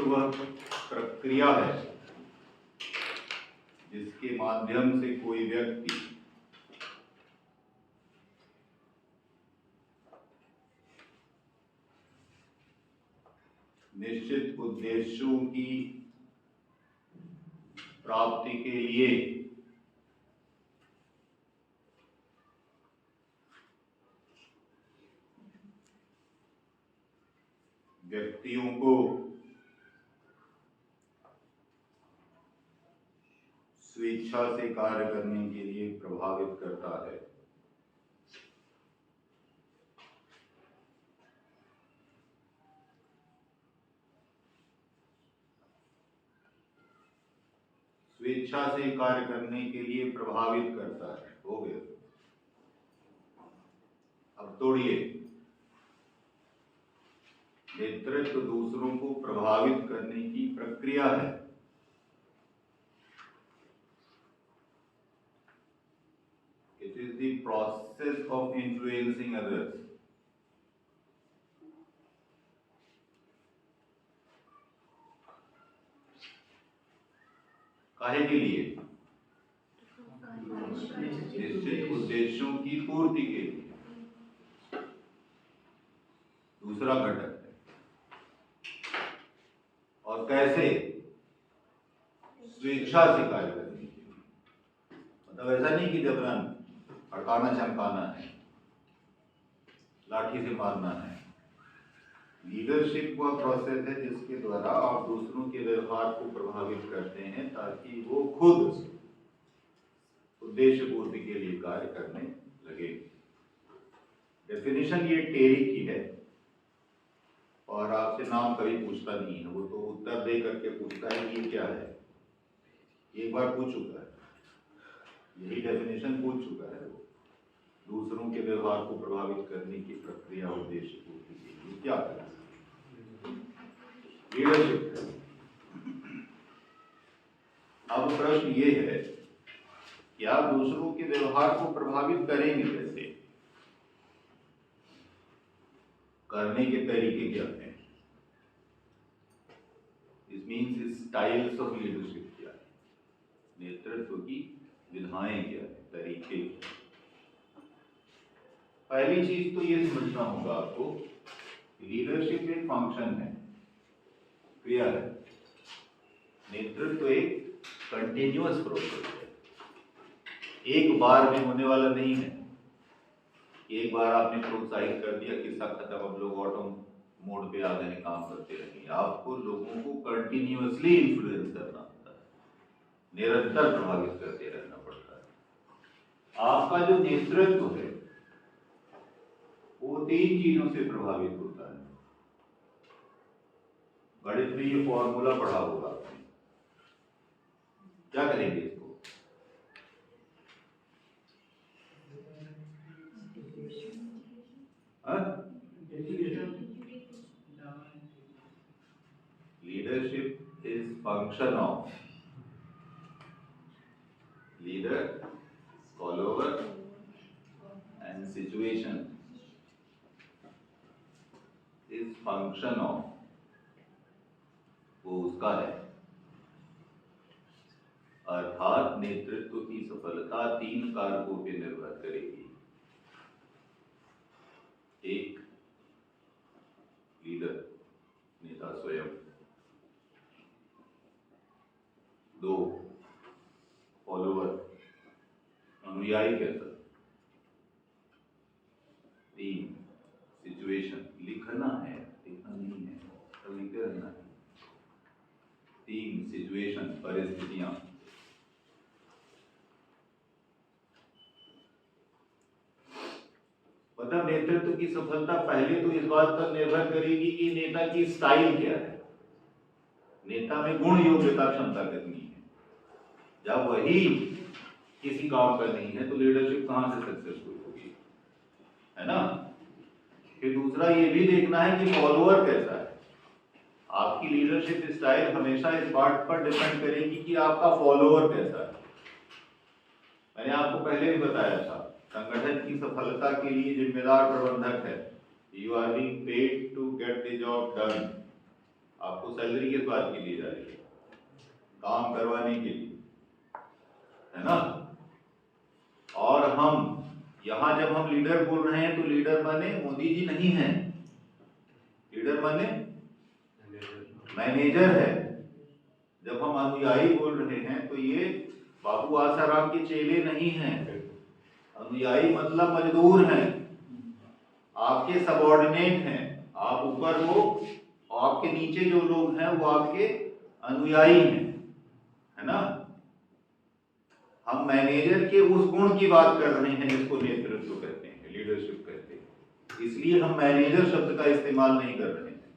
वह प्रक्रिया है जिसके माध्यम से कोई व्यक्ति निश्चित उद्देश्यों की प्राप्ति के लिए व्यक्तियों को स्वेच्छा से कार्य करने के लिए प्रभावित करता है। स्वेच्छा से कार्य करने के लिए प्रभावित करता है। हो गया। अब तोड़िए। नेतृत्व दूसरों को प्रभावित करने की प्रक्रिया है। It is the process of influencing others. काहे के लिए? निश्चित उद्देश्यों की पूर्ति के लिए। दूसरा घटक है। और कैसे? स्वेच्छा से कार्य करने के लिए। मतलब ऐसा नहीं कि जबरन हड़काना चमकाना है, लाठी से मारना है। लीडरशिप वह प्रोसेस है जिसके द्वारा आप दूसरों के व्यवहार को प्रभावित करते हैं ताकि वो खुद उद्देश्य पूर्ति के लिए कार्य करने लगे। डेफिनेशन ये टेरी की है और आपसे नाम कभी पूछता नहीं है। वो तो उत्तर दे करके पूछता है कि ये क्या है। एक बार पूछ चुका है, यही डेफिनेशन पूछ चुका है। वो दूसरों के व्यवहार को प्रभावित करने की प्रक्रिया उद्देश्य पूर्ति के लिए क्या करें? लीडरशिप है। अब प्रश्न ये है कि आप दूसरों के व्यवहार को प्रभावित करेंगे कैसे? करने के तरीके क्या हैं? This means styles of leadership क्या है? नेतृत्व की विधाएं क्या है, तरीके क्या है? पहली चीज तो ये समझना होगा आपको, लीडरशिप एक फंक्शन है, क्रिया है। नेतृत्व एक कंटिन्यूअस प्रोसेस है, एक बार में होने वाला नहीं है। एक बार आपने प्रोत्साहित कर दिया, किस्सा खत्म, अब लोग ऑटो मोड पे आ गए, काम करते रहेंगे। आपको लोगों को कंटिन्यूअसली इन्फ्लुएंस करना होता है, निरंतर प्रभावित करते रहना पड़ता है। आपका जो नेतृत्व है वो 3 चीजों से प्रभावित होता है। गणित में ये फॉर्मूला पढ़ा होगा आपने। क्या करेंगे इसको? Leadership is function of leader, follower and situation is function of, वो उसका है। अर्थात नेतृत्व की सफलता 3 कारकों पर निर्भर करेगी। एक, लीडर, नेता स्वयं। 2, फॉलोवर, अनुयायी कैसा। 3, सिचुएशन, लिखना है, लिखना नहीं है, सब लिखते रहना है। 3, सिचुएशन, परिस्थितियां। मतलब नेतृत्व की सफलता पहले तो इस बात पर निर्भर करेगी कि नेता की स्टाइल क्या है, नेता में गुण, योग्यता, क्षमता कितनी है। जब वही किसी काम का नहीं है तो लीडरशिप कहां से सक्सेसफुल होगी, है ना। फिर दूसरा ये भी देखना है कि फॉलोअर कैसा है। आपकी लीडरशिप स्टाइल हमेशा इस बात पर डिपेंड करेगी कि आपका फॉलोअर कैसा है। मैंने आपको पहले भी बताया था, संगठन की सफलता के लिए जिम्मेदार प्रबंधक है। You are being paid to get the job done. आपको सैलरी किस बात की दी जा रही है? काम करवाने के लिए, है ना। और हम यहां जब हम लीडर बोल रहे हैं तो लीडर माने मोदी जी नहीं है, लीडर माने मैनेजर है। जब हम अनुयायी बोल रहे हैं तो ये बाबू आसाराम के चेले नहीं हैं। अनुयायी मतलब मजदूर हैं, आपके सबऑर्डिनेट हैं, आप ऊपर हो, आपके नीचे जो लोग हैं वो आपके अनुयायी हैं, है ना। हम मैनेजर के उस गुण की बात कर रहे हैं जिसको नेतृत्व कहते हैं, लीडरशिप कहते हैं। इसलिए हम मैनेजर शब्द का इस्तेमाल नहीं कर रहे हैं,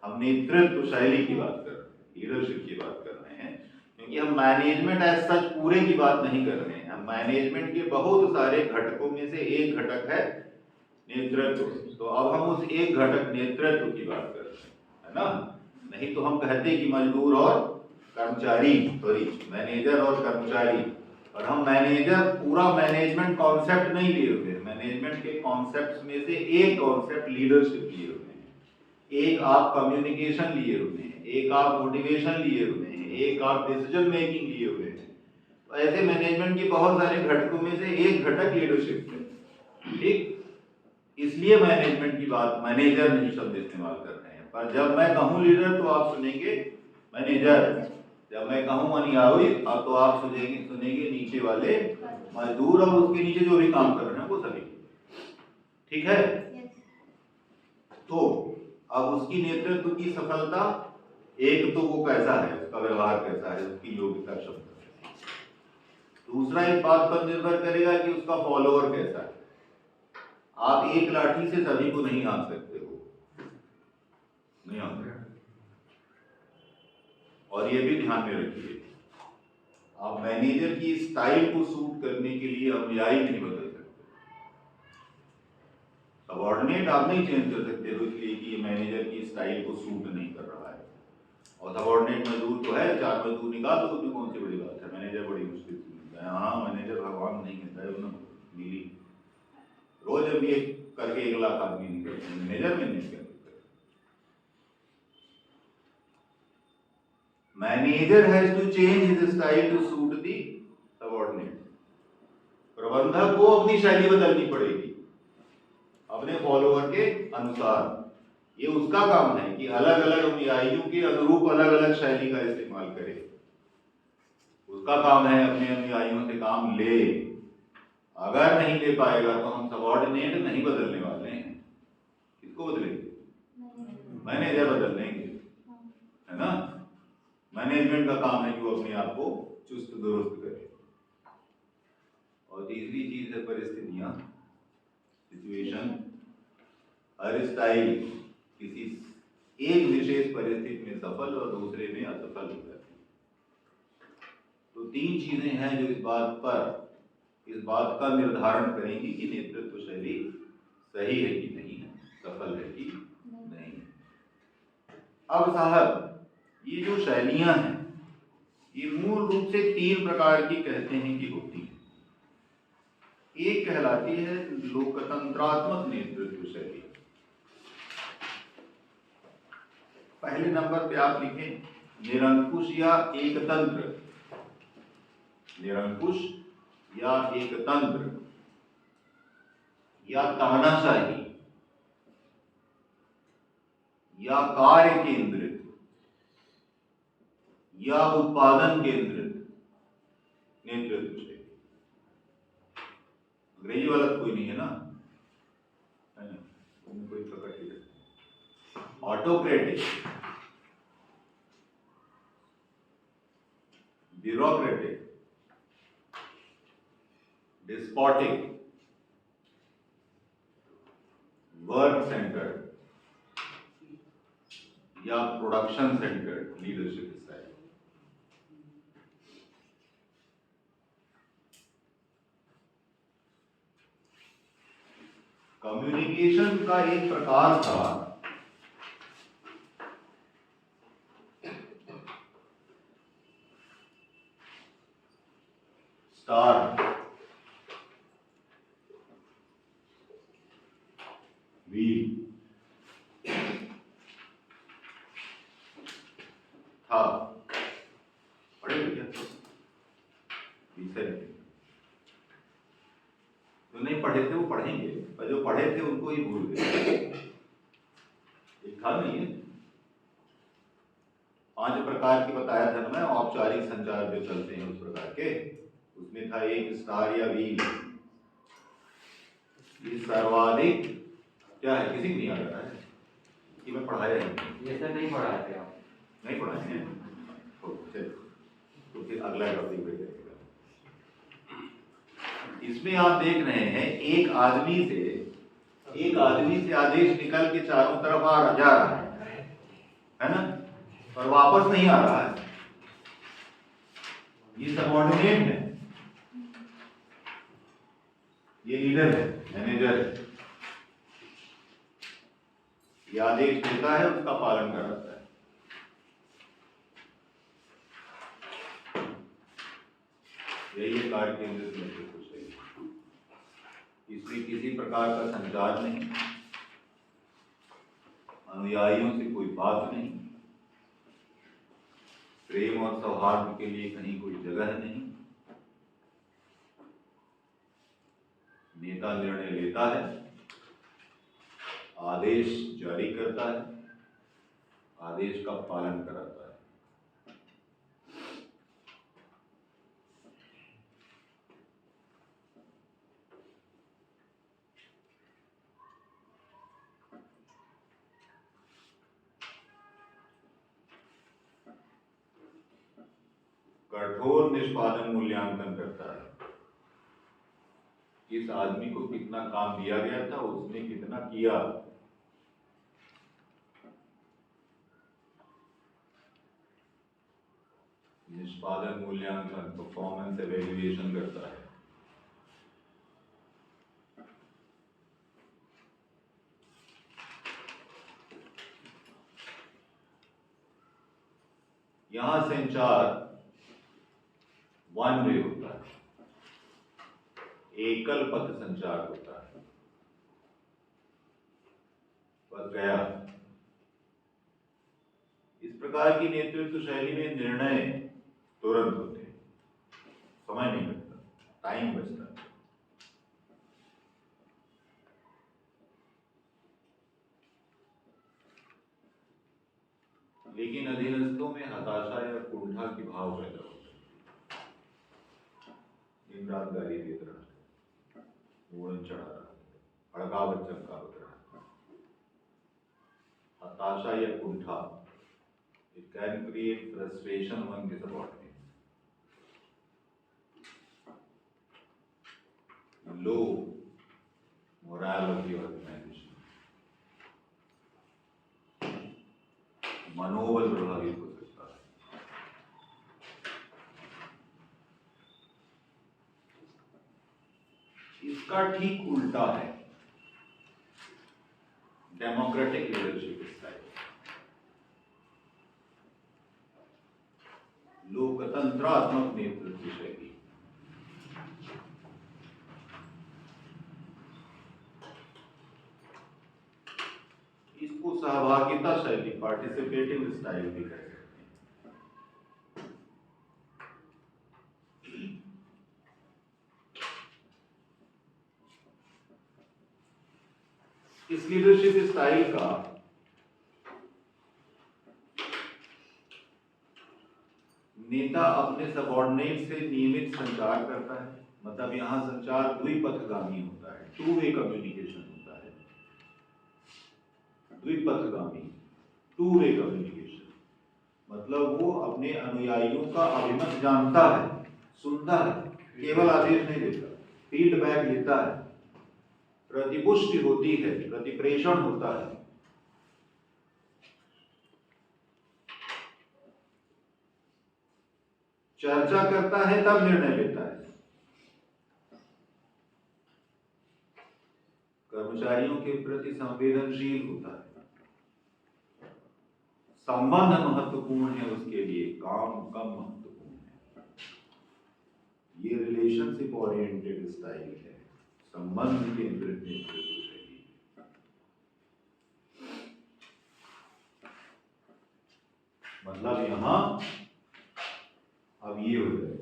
हम नेतृत्व शैली की बात कर रहे हैं, लीडरशिप की बात कर रहे हैं। क्योंकि हम मैनेजमेंट एज सच पूरे की बात नहीं कर रहे हैं, हम मैनेजमेंट के बहुत सारे घटकों में से एक घटक है नेतृत्व। तो अब हम उस एक घटक नेतृत्व की बात कर रहे हैं, है ना। नहीं तो हम कहते कि मजदूर और कर्मचारी, सॉरी मैनेजर और कर्मचारी। और हम मैनेजर पूरा मैनेजमेंट कॉन्सेप्ट नहीं लिए हुए हैं, मैनेजमेंट के कॉन्सेप्ट्स में से एक कॉन्सेप्ट लीडरशिप लिए हुए हैं, एक आप कम्युनिकेशन लिए हुए हैं, एक आप मोटिवेशन लिए हुए हैं, एक आप डिसीजन मेकिंग लिए हुए हैं। तो ऐसे मैनेजमेंट के बहुत सारे घटकों में से एक घटक लीडरशिप है, ठीक। इसलिए मैनेजमेंट की बात मैनेजर नहीं शब्द इस्तेमाल कर रहे हैं। पर जब मैं कहूं लीडर तो आप सुनेंगे मैनेजर, जब मैं कहूं अनुयायी अब तो आप सुनेंगे नीचे वाले मजदूर और उसके नीचे जो भी काम कर रहे हैं वो सभी, ठीक है। तो अब उसकी नेतृत्व की सफलता, एक तो वो कैसा है, उसका व्यवहार कैसा है, उसकी योग्यता क्षमता। दूसरा इस बात पर निर्भर करेगा कि उसका फॉलोअर कैसा है। आप एक लाठी से सभी को नहीं हाँक सकते हो, नहीं हाँक सकते। और ये भी ध्यान में रखिए, आप मैनेजर की स्टाइल को सूट करने के लिए अनुयायी नहीं बदल सकते, सबऑर्डिनेट आप नहीं चेंज कर सकते हो इसलिए कि ये मैनेजर की स्टाइल को सूट नहीं कर रहा है। और सबऑर्डिनेट मजदूर तो है, 4 मजदूर निकाल दो, उसमें कौन सी बड़ी बात है। मैनेजर बड़ी मुश्किल से मिलता है, हाँ मैनेजर भगवान नहीं कहता है उन्होंने मिली रोज अब ये करके 1 लाख आदमी निकलते हैं, मैनेजर में नहीं करते। Manager has to change his style to suit the subordinate. प्रबंधक को अपनी शैली बदलनी पड़ेगी अपने फॉलोअर के अनुसार। ये उसका काम है कि अलग अलग अनुयायियों के अनुरूप अलग अलग शैली का इस्तेमाल करे। उसका काम है अपने अनुयायियों से काम ले। अगर नहीं ले पाएगा तो हम सबऑर्डिनेट नहीं बदलने वाले हैं। किसको बदलेंगे? मैनेजर बदल देंगे, है ना। मैनेजमेंट का काम है कि वो अपने आप को चुस्त दुरुस्त करे। और तीसरी चीज है परिस्थितियां, सिचुएशन। हर स्टाइल किसी एक विशेष परिस्थिति में सफल और दूसरे में असफल हो जाती है। तो 3 चीजें हैं जो इस बात का निर्धारण करेंगी कि नेतृत्व शैली सही है कि नहीं है, सफल है कि नहीं है। अब साहब ये जो शैलियां हैं ये मूल रूप से 3 प्रकार की कहते हैं कि होती है। एक कहलाती है लोकतंत्रात्मक नेतृत्व शैली। पहले नंबर पे आप लिखें निरंकुश या एकतंत्र, निरंकुश या एकतंत्र या तानाशाही या कार्य केंद्रित या उत्पादन केंद्रित नेतृत्व शैली। अंग्रेजी वाला कोई नहीं है ना, कोई प्रकट ही है। Autocratic, bureaucratic, despotic, work centred या production centred leadership style. Communication का एक प्रकार था स्टार, व्हील। था, पढ़े थे क्या? विषय जो नहीं पढ़े थे वो पढ़ेंगे, और जो पढ़े थे उनको ही भूल गए। एक था नहीं है, 5 प्रकार की बताया था ना मैं, औपचारिक संचार जो चलते हैं उस प्रकार के, उसमें था एक स्टार या व्हील। ये सर्वाधिक क्या है, किसी को नहीं आ रहा है कि मैं पढ़ाया नहीं, ये सर नहीं पढ़ाए थे आप? नहीं पढ़ाए हैं तो फिर अगला टॉपिक पे करेगा। इसमें आप देख रहे हैं एक आदमी से आदेश निकल के चारों तरफ जा रहा है ना, और वापस नहीं आ रहा है, ये सबऑर्डिनेट है, ये लीडर है, मैनेजर है, ये आदेश देता है, उसका पालन कराता है। यही है कार्य केंद्रित नेतृत्व शैली। इसमें किसी प्रकार का संचार नहीं, अनुयायियों से कोई बात नहीं, प्रेम और सौहार्द के लिए कहीं कोई जगह नहीं। नेता निर्णय लेता है, आदेश जारी करता है, आदेश का पालन कराता है। कठोर निष्पादन मूल्यांकन करता है, इस आदमी को कितना काम दिया गया था, उसने कितना किया। निष्पादन मूल्यांकन, परफॉर्मेंस एवेल्युएशन करता है। यहां संचार वन वे होता है, एकल पथ संचार होता है, बस गया। इस प्रकार की नेतृत्व शैली में निर्णय तुरंत होते हैं, समय नहीं लगता, टाइम बचता है। लेकिन अधीनस्थों में हताशा या कुंठा की भाव पैदा होता है, दिन रात गाली देता रहा, मूड़न चढ़ा रहा, हड़कावत चमकावत रहा। हताशा या कुंठा, it can create frustration among the subordinates, low morale of the organization, मनोबल प्रभावित हो सकता है। इसका ठीक उल्टा है डेमोक्रेटिक लीडरशिप स्टाइल, लोकतंत्रात्मक नेतृत्व शैली। इसको सहभागिता शैली, पार्टिसिपेटिव स्टाइल भी कह सकते हैं। इस लीडरशिप स्टाइल का नेता अपने सबऑर्डिनेट से नियमित संचार करता है, मतलब यहां संचार द्विपथगामी होता है, टू वे कम्युनिकेशन होता है। द्विपथगामी, टू वे कम्युनिकेशन मतलब वो अपने अनुयायियों का अभिमत जानता है, सुनता है, केवल आदेश नहीं देता, फीडबैक लेता है, प्रतिपुष्टि होती है, प्रतिप्रेषण होता है। चर्चा करता है तब निर्णय लेता है। कर्मचारियों के प्रति संवेदनशील होता है, संबंध महत्वपूर्ण है उसके लिए, काम कम महत्वपूर्ण है। ये रिलेशनशिप ओरिएंटेड स्टाइल है, संबंध केंद्रित नेतृत्व शैली। मतलब यहां अब ये हो जाएगा।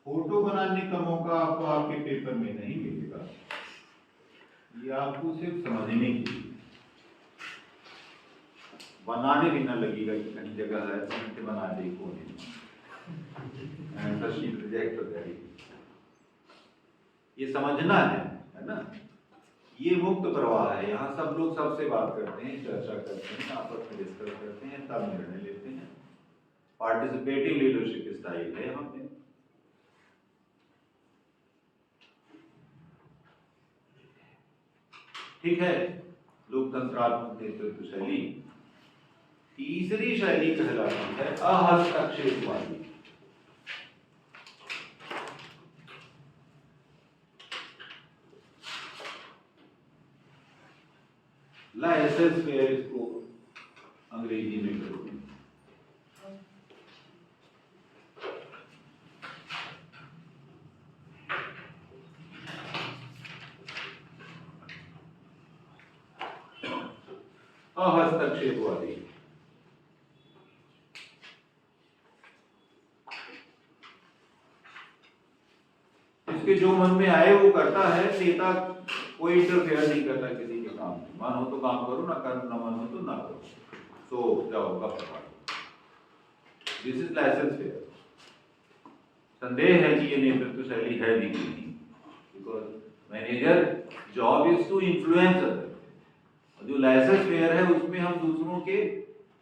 फोटो बनाने का मौका आपको आपके पेपर में नहीं मिलेगा, ये आपको सिर्फ समझने के लिए, बनाने भी ना लगेगा कि कहीं जगह है तो बना दे कोने शीट रिजेक्ट हो जाएगी। ये समझना है ना। ये मुक्त प्रवाह है, यहाँ सब लोग सबसे बात करते हैं, चर्चा करते हैं, आपस में डिस्कस करते हैं, तब निर्णय लेते हैं। पार्टिसिपेटिव लीडरशिप स्टाइल है यहाँ पे। ठीक है, लोकतंत्रात्मक नेतृत्व शैली। तीसरी शैली कहलाती है अहस्तक्षेपवादी। लाइसेंस फेयर इसको अंग्रेजी में करोगे। हस्तक्षेपवादी इसके जो मन में आए वो करता है, नेता कोई इंटरफेयर नहीं करता किसी के काम में। मन हो तो काम करो, ना कर, ना मन हो तो ना करो, सो जाओ गप पकड़ो। This is laissez faire. संदेह है कि ये नेतृत्व शैली है भी नहीं, because manager job is to influence other. जो लाइसेंस फेयर है उसमें हम दूसरों के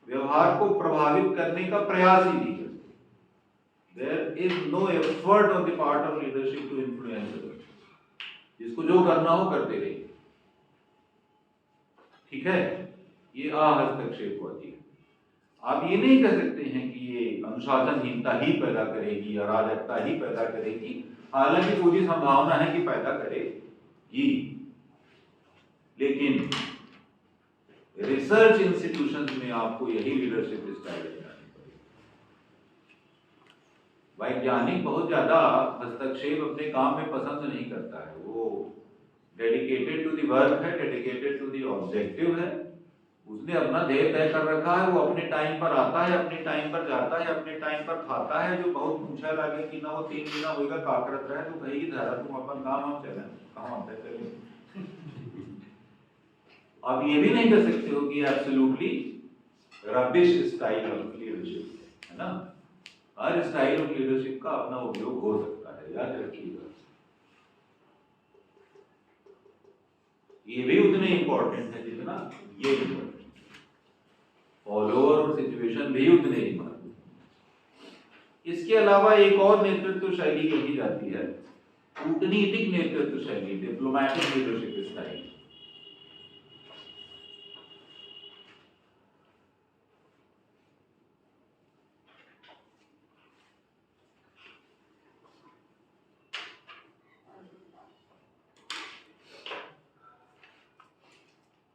व्यवहार को प्रभावित करने का प्रयास ही नहीं करते। There is no effort on the part of leadership to influence other. जिसको जो करना हो करते रहिए, ठीक है। ये हस्तक्षेपवादी है। आप ये नहीं कह सकते हैं कि ये अनुशासनहीनता ही पैदा करेगी, अराजकता ही पैदा करेगी, हालांकि पूरी संभावना है कि पैदा करेगी। लेकिन रिसर्च इंस्टीट्यूशंस में आपको यही लीडरशिप स्टाइल अपनानी पड़ेगी। वैज्ञानिक बहुत ज्यादा हस्तक्षेप अपने काम में पसंद नहीं करता है। वो डेडिकेटेड टू द वर्क है, डेडिकेटेड टू द ऑब्जेक्टिव है। उसने अपना ध्येय तय कर रखा है, वो अपने टाइम पर आता है, अपने टाइम पर जाता है, अपने टाइम पर खाता है। जो बहुत पूछा लगे कि ना वो 3 महीना होगा का करत रहे तो कहेगी धारा तुम अपन काम हम चले कहाँ होता चले। आप ये भी नहीं कर सकते हो कि absolutely rubbish style of leadership है ना। हर स्टाइल ऑफ लीडरशिप का अपना उपयोग हो सकता है, याद रखिएगा। ये भी उतने इंपॉर्टेंट है जितना ये इंपॉर्टेंट। फॉलोअर और सिचुएशन भी उतने ही महत्वपूर्ण। इसके अलावा एक और नेतृत्व शैली कही जाती है कूटनीतिक नेतृत्व शैली, डिप्लोमैटिक लीडरशिप स्टाइल।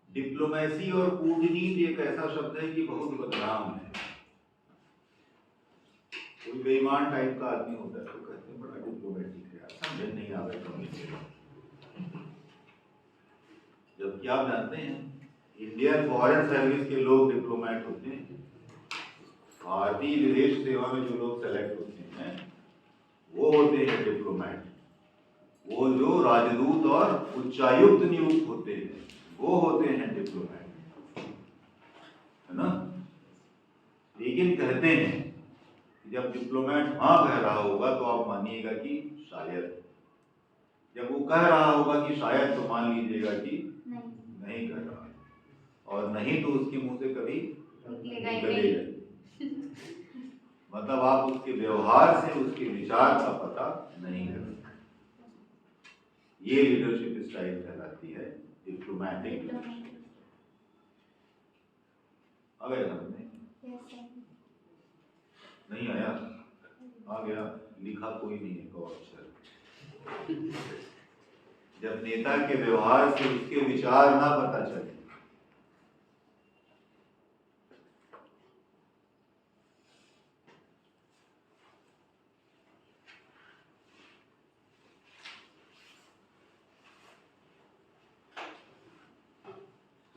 डिप्लोमेसी और कूटनीति एक ऐसा शब्द है कि बहुत बदनाम है। कोई बेईमान टाइप का आदमी होता है तो कहते हैं बड़ा डिप्लोमेटिक है, समझ नहीं आ रहा। जबकि आप जानते हैं इंडियन फॉरेन सर्विस के लोग डिप्लोमेट होते हैं। भारतीय विदेश सेवा में जो लोग सेलेक्ट होते हैं वो होते हैं डिप्लोमेट। वो जो राजदूत और उच्चायुक्त नियुक्त होते हैं वो होते हैं डिप्लोमेट, है ना। लेकिन कहते हैं कि जब डिप्लोमेट हाँ कह रहा होगा तो आप मानिएगा कि शायद, जब वो कह रहा होगा कि शायद तो मान लीजिएगा कि नहीं कर रहा, और नहीं तो उसके मुंह से कभी निकलेगा। मतलब आप उसके व्यवहार से उसके विचार का पता नहीं कर सकते। ये लीडरशिप स्टाइल कहलाती है डिप्लोमैटिक। आ गया समझ नहीं आया? आ गया। लिखा कोई नहीं है को अक्षर। जब नेता के व्यवहार से उसके विचार ना पता चले,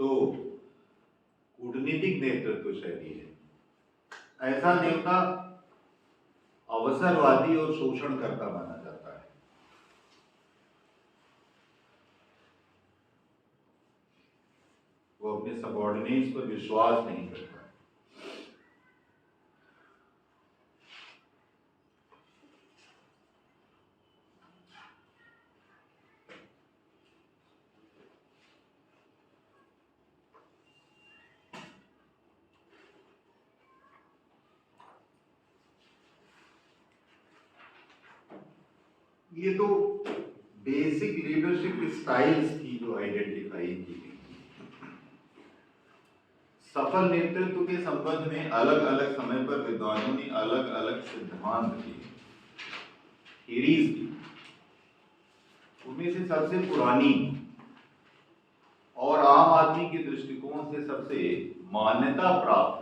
तो कूटनीतिक नेतृत्व शैली है। ऐसा नेता अवसरवादी और शोषणकर्ता माना जाता है। वो अपने सबऑर्डिनेट्स पर विश्वास नहीं करता। ये तो बेसिक लीडरशिप स्टाइल्स थी जो आइडेंटिफाई की गई। सफल नेतृत्व के संबंध में अलग अलग समय पर विद्वानों ने अलग अलग सिद्धांत दिए, थ्योरीज दी। उनमें से सबसे पुरानी और आम आदमी के दृष्टिकोण से सबसे मान्यता प्राप्त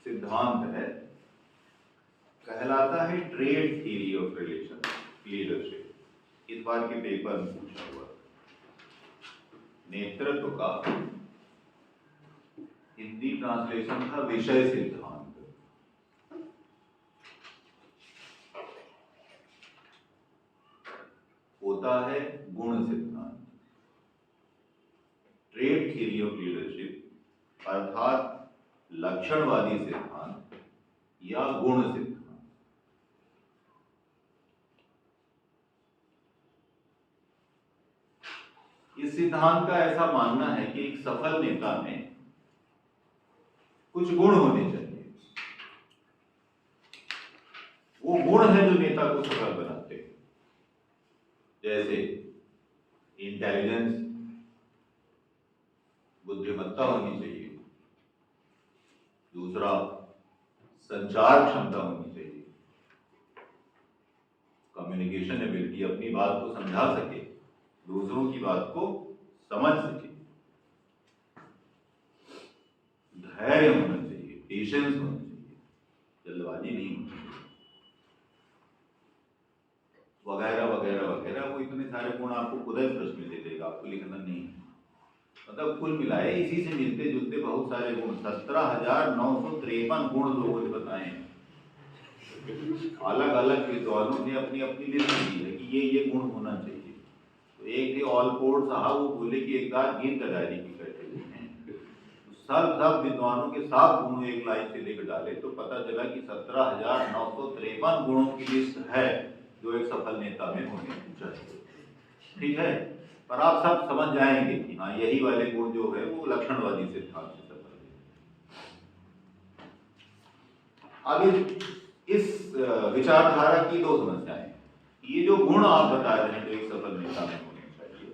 सिद्धांत है, कहलाता है trade theory of relation leadership. इस बार के पेपर में पूछा हुआ नेतृत्व का हिंदी ट्रांसलेशन था विषय सिद्धांत। होता है गुण सिद्धांत। ट्रेड थ्योरी ऑफ लीडरशिप अर्थात लक्षणवादी सिद्धांत या गुण सिद्धांत। इस सिद्धांत का ऐसा मानना है कि एक सफल नेता में कुछ गुण होने चाहिए। वो गुण है जो नेता को सफल बनाते हैं, जैसे इंटेलिजेंस, बुद्धिमत्ता होनी चाहिए। दूसरा, संचार क्षमता होनी चाहिए, कम्युनिकेशन एबिलिटी, अपनी बात को समझा सके, दूसरों की बात को समझ सके। धैर्य होना चाहिए, पेशेंस होना चाहिए, जल्दबाजी नहीं होनी चाहिए, वगैरह वगैरह वगैरह। वो इतने सारे गुण आपको खुद ही प्रश्न में दे देगा, आपको लिखना नहीं है। मतलब कुल मिलाए इसी से मिलते जुलते बहुत सारे गुण, 17,953 गुण लोगों ने बताए हैं। अलग अलग विद्वानों ने अपनी अपनी लिस्ट दी है कि ये गुण होना चाहिए। तो एक थे ऑलपोर्ट साहब, वो बोले कि एक बार गिन का डायरी की करते हैं। सब विद्वानों के 7 गुण एक लाइन से लेकर डाले तो पता चला कि 17,953 गुणों की लिस्ट है जो एक सफल नेता में होने चाहिए। ठीक है, पर आप सब समझ जाएंगे कि हाँ यही वाले गुण जो है वो लक्षणवादी सिद्धांत से सफल है। अब इस विचारधारा की 2 समस्याएं। ये जो गुण आप बता रहे हैं जो एक सफल नेता में होने चाहिए,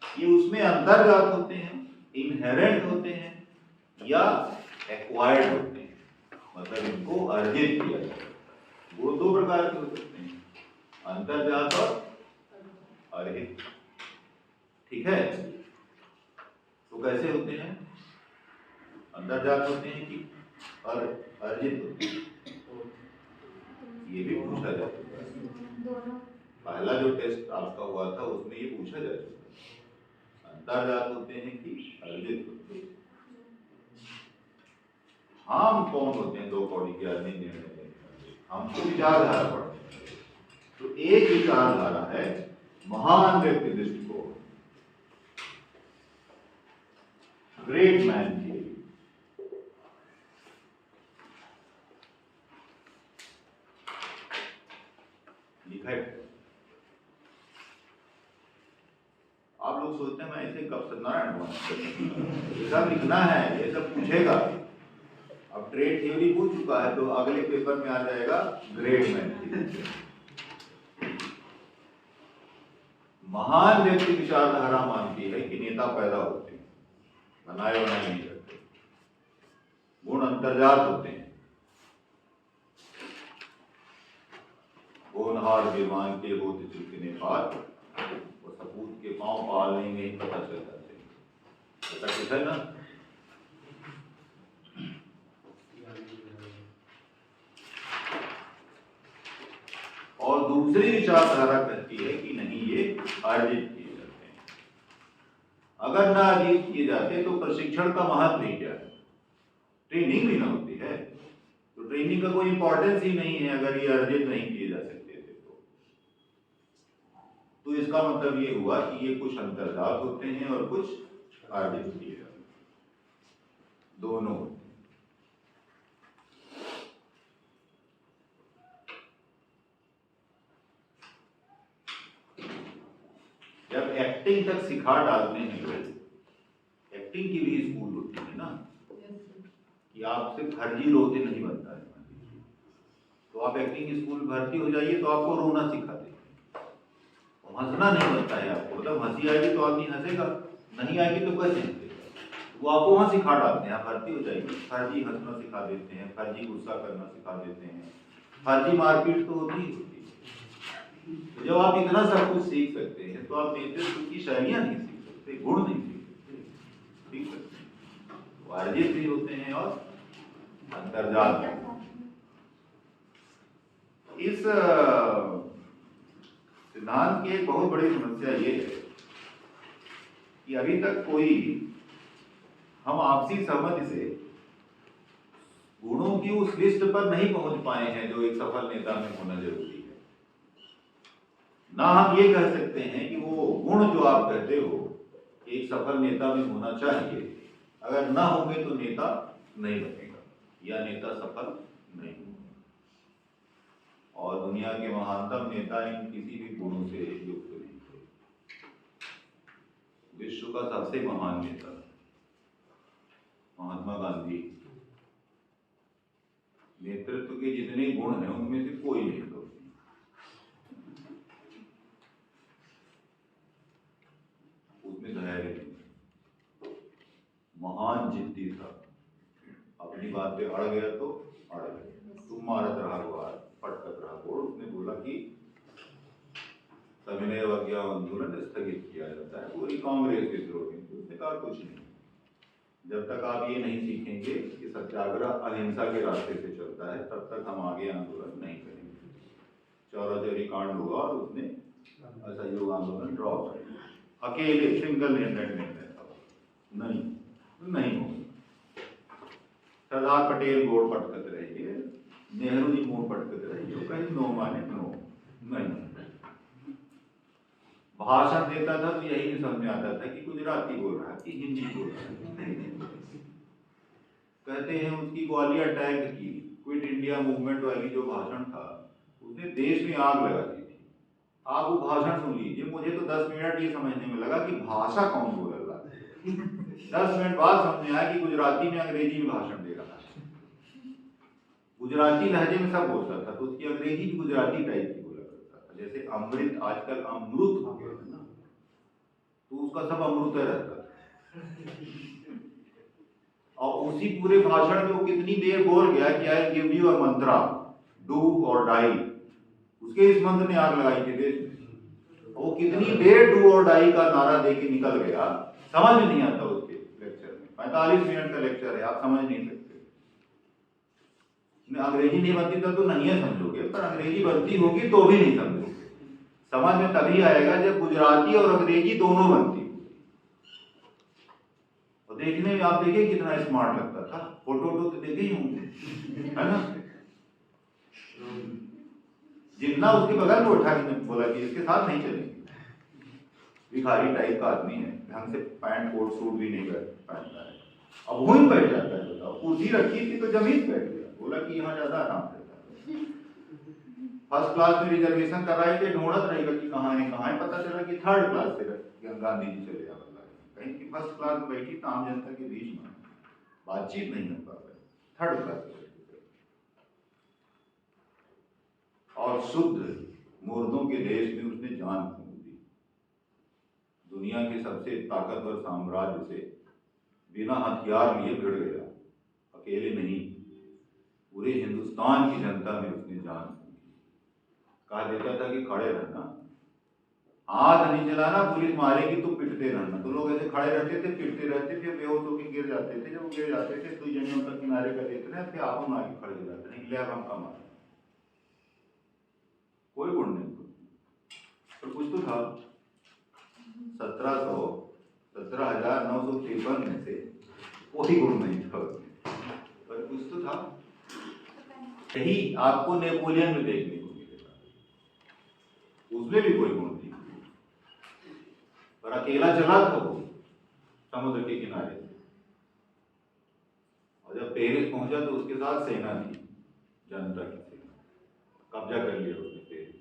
ये उसमें अंतर्गत होते हैं, इनहेरेंट होते हैं या एक्वायर्ड होते हैं, मतलब इनको अर्जित किया जाता है। वो 2 प्रकार के हो सकते हैं, अंतर्जात और अर्जित। ठीक है, तो कैसे होते हैं? अंतर्जात होते हैं कि और अर्जित होते हैं, ये भी पूछा जा चुका है। पहला जो टेस्ट आपका हुआ था उसमें ये पूछा जा चुका है, अंतर्जात होते हैं कि अर्जित होते हैं। हम कौन होते हैं 2 कौड़ी के आदमी निर्णय लेने वाले? हम तो विचारधारा पढ़ते हैं। तो एक विचारधारा है महान व्यक्ति दृष्टिकोण, ग्रेट मैन थियरी। लिखा है। आप लोग सोचते हैं मैं ऐसे कब सत्यनारायण बना, ये सब लिखना है, ये सब पूछेगा। अब ट्रेड थ्योरी पूछ चुका है तो अगले पेपर में आ जाएगा ग्रेट मैन थियरी। महान व्यक्ति विचारधारा मानती है कि नेता पैदा होते हैं, बनाए बनाए नहीं करते। गुण अंतर्जात होते हैं। होनहार विमान के होते चिलकने पार, वो सपूत के पांव पाल लेंगे ही पता चल जाते हैं। ऐसा कुछ है ना? और दूसरी विचारधारा कहती है कि नहीं, ये अर्जित किए जाते हैं। अगर ना अर्जित किए जाते तो प्रशिक्षण का महत्व ही क्या है? ट्रेनिंग भी ना होती है तो ट्रेनिंग का कोई इंपॉर्टेंस ही नहीं है अगर ये अर्जित नहीं किए जा सकते थे तो इसका मतलब ये हुआ कि ये कुछ अंतर्जात होते हैं और कुछ अर्जित किए जाते हैं, दोनों। जब एक्टिंग तक सिखा डालते हैं लोग, एक्टिंग की भी स्कूल होती है ना, कि आप सिर्फ फर्जी रोते नहीं बनता है। तो आप एक्टिंग स्कूल भर्ती हो जाइए तो आपको रोना सिखा देंगे, हंसना नहीं बनता है आपको, मतलब हंसी आएगी तो आदमी हंसेगा, नहीं आएगी तो कैसे हंसेगा, वो आपको वहां सिखा डालते हैं। आप भर्ती हो जाइए, फर्जी हंसना सिखा देते हैं, फर्जी गुस्सा करना सिखा देते हैं, फर्जी मारपीट तो होती ही होती है। तो जब आप इतना सब कुछ सीख सकते हैं तो आप नेतृत्व की शैलियां नहीं सीख सकते, गुण नहीं सीख सकते, वो अर्जित भी होते हैं और अंतर्जात। इस सिद्धांत की एक बहुत बड़ी समस्या ये है कि अभी तक कोई हम आपसी सहमति से गुणों की उस लिस्ट पर नहीं पहुंच पाए हैं जो एक सफल नेता में होना जरूरी है। ना हम ये कह सकते हैं कि वो गुण जो आप कहते हो एक सफल नेता में होना चाहिए, अगर ना होंगे तो नेता नहीं बनेगा या नेता सफल नहीं होगा। और दुनिया के महानतम नेता इन किसी भी गुणों से युक्त नहीं थे। विश्व का सबसे महान नेता महात्मा गांधी, नेतृत्व के जितने गुण हैं उनमें से कोई नहीं था। उसमें धैर्य नहीं, महान जिद्दी था, अपनी बात पे अड़ गया तो अड़ गया, तुम मारत रहा गुहार पटकत रहा गोड़। उसने बोला कि सविनय अवज्ञा आंदोलन स्थगित किया जाता है, पूरी कांग्रेस के विरोध में। उसने कहा कुछ नहीं, जब तक आप ये नहीं सीखेंगे कि सत्याग्रह अहिंसा के रास्ते से चलता है तब तक हम आगे आंदोलन नहीं करेंगे। चौराचौरी कांड हुआ और उसने असहयोग आंदोलन ड्रॉप कर दिया, अकेले सिंगल हैंडेड निर्णय था, नहीं हो। सरदार पटेल गोड़ पटकत रहिए, नेहरू जी मुंह पटकत रहिए, कहीं नो माने नो नहीं। भाषण देता था तो यही नहीं समझ में आता था कि गुजराती बोल रहा है कि हिंदी बोल रहा है। कहते हैं उसकी ग्वालियर अटैक की क्विट इंडिया मूवमेंट वाली जो भाषण था उसने देश में आग लगा दी थी। आप वो भाषण सुन लीजिए, मुझे तो 10 मिनट ये समझने में लगा कि भाषा कौन बोल रहा है। 10 मिनट बाद समझ में आया कि गुजराती में अंग्रेजी में भाषण दे रहा है। गुजराती लहजे में सब बोलता था तो उसकी अंग्रेजी भी गुजराती टाइप की बोला करता था। जैसे अमृत आजकल अमृत हो गया ना, तो उसका सब अमृत रहता था। और उसी पूरे भाषण में वो कितनी देर बोल गया कि I give you a Mantra, do और डाई। उसके इस मंत्र ने आग लगाई थी देश में। वो कितनी देर डू और डाई का नारा देके निकल गया, समझ में नहीं आता उसके लेक्चर में। 45 मिनट का लेक्चर है, आप समझ नहीं सकते। अंग्रेजी नहीं बनती तब तो नहीं है समझोगे, पर अंग्रेजी बनती होगी तो भी नहीं समझोगे। समझ में तभी आएगा जब गुजराती और अंग्रेजी दोनों बनती। और देखने में आप देखिए कितना स्मार्ट लगता था, फोटो तो देखे ही होंगे, है ना। जिन्ना उसके बगल में उठा के बोला कि इसके साथ नहीं चलेंगे, भिखारी टाइप का आदमी है, ढंग से पैंट कोट सूट भी नहीं पहनता है, अब वहीं बैठ जाता है। बताओ, कुर्सी रखी थी तो जमीन बैठ गया, बोला कि यहाँ ज्यादा आराम रहता है। फर्स्ट क्लास में रिजर्वेशन कराए थे, ढूंढत रहेगा कि कहाँ है, पता चला कि थर्ड क्लास से गांधी जी चले आ कहीं की फर्स्ट क्लास में बैठी आम जनता के बीच में बातचीत नहीं हो पा रही, थर्ड क्लास में। और शुद्ध मुर्दों के देश में उसने जान फूंक दी। दुनिया के सबसे ताकतवर साम्राज्य से बिना हथियार लिए भिड़ गया, अकेले नहीं, पूरे हिंदुस्तान की जनता में उसने जान फूंकी। कहा देता था कि खड़े रहना, हाथ नहीं चलाना, पुलिस मारेगी तो पिटते रहना। तो लोग ऐसे खड़े रहते थे, पिटते रहते थे, बेहोश होकर गिर जाते थे। जब वो गिर जाते थे तो जने उनका किनारे कर देते थे, फिर आप उन आगे खड़े हो जाते नहीं, ले अब हम कम आए। कोई गुण नहीं, पर कुछ तो था। 17,953 में से कोई गुण नहीं था उसमें, पर कुछ तो था। यही आपको नेपोलियन में देखने को मिलेगा, उसमें भी कोई गुण नहीं, पर अकेला चला था वो समुद्र के किनारे से, और जब पेरिस पहुंचा तो उसके साथ सेना थी, जनता की सेना, कब्जा कर लिया उसने पेरिस।